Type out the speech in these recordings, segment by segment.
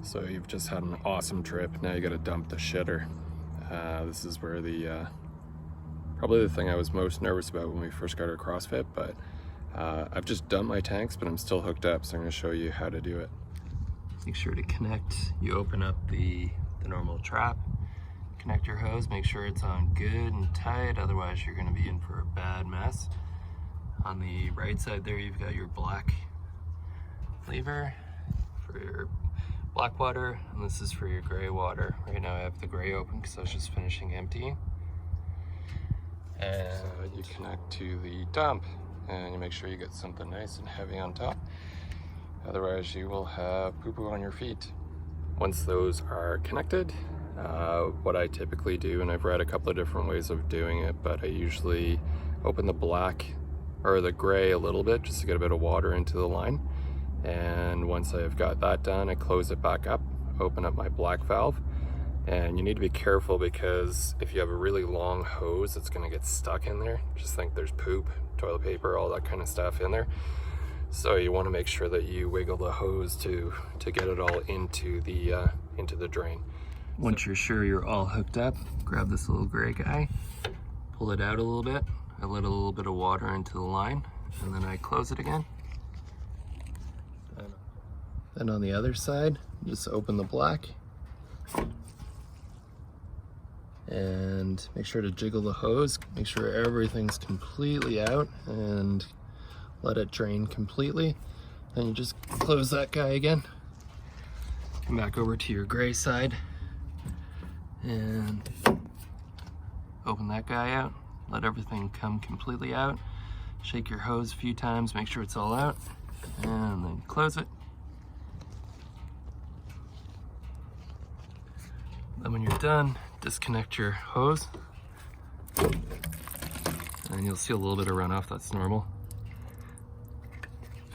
So you've just had an awesome trip. Now you got to dump the shitter. This is where probably the thing I was most nervous about when we first got our CrossFit, but I've just dumped my tanks, but I'm still hooked up, so I'm going to show you how to do it. Make sure to connect. You open up the normal trap, connect your hose, make sure it's on good and tight, otherwise you're going to be in for a bad mess. On the right side there, you've got your black lever for your black water, and this is for your gray water. Right now I have the gray open because I was just finishing emptying. And you connect to the dump, and you make sure you get something nice and heavy on top. Otherwise you will have poo-poo on your feet. Once those are connected, what I typically do, and I've read a couple of different ways of doing it, but I usually open the black or the gray a little bit just to get a bit of water into the line. And once I've got that done, I close it back up, open up my black valve. And you need to be careful because if you have a really long hose, it's going to get stuck in there. Just think there's poop, toilet paper, all that kind of stuff in there. So you want to make sure that you wiggle the hose to get it all into the drain. Once you're sure you're all hooked up, grab this little gray guy, pull it out a little bit. I let a little bit of water into the line, and then I close it again. Then on the other side, just open the black and make sure to jiggle the hose, make sure everything's completely out and let it drain completely. Then you just close that guy again. Come back over to your gray side and open that guy out. Let everything come completely out. Shake your hose a few times, make sure it's all out, and then close it. Then when you're done, disconnect your hose, and you'll see a little bit of runoff. That's normal.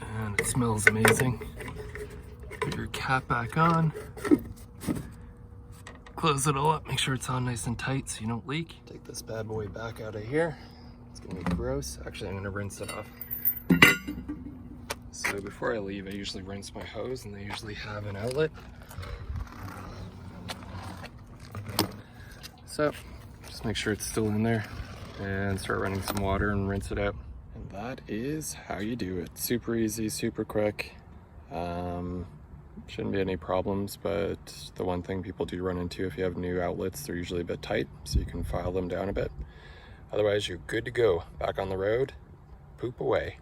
And it smells amazing. Put your cap back on. Close it all up, make sure it's on nice and tight so you don't leak. Take this bad boy back out of here. It's gonna be gross. Actually, I'm gonna rinse it off. So before I leave, I usually rinse my hose, and they usually have an outlet. So just make sure it's still in there and start running some water and rinse it out. And that is how you do it. Super easy, super quick. Shouldn't be any problems, but the one thing people do run into, if you have new outlets, they're usually a bit tight, so you can file them down a bit. Otherwise, you're good to go. Back on the road, poop away.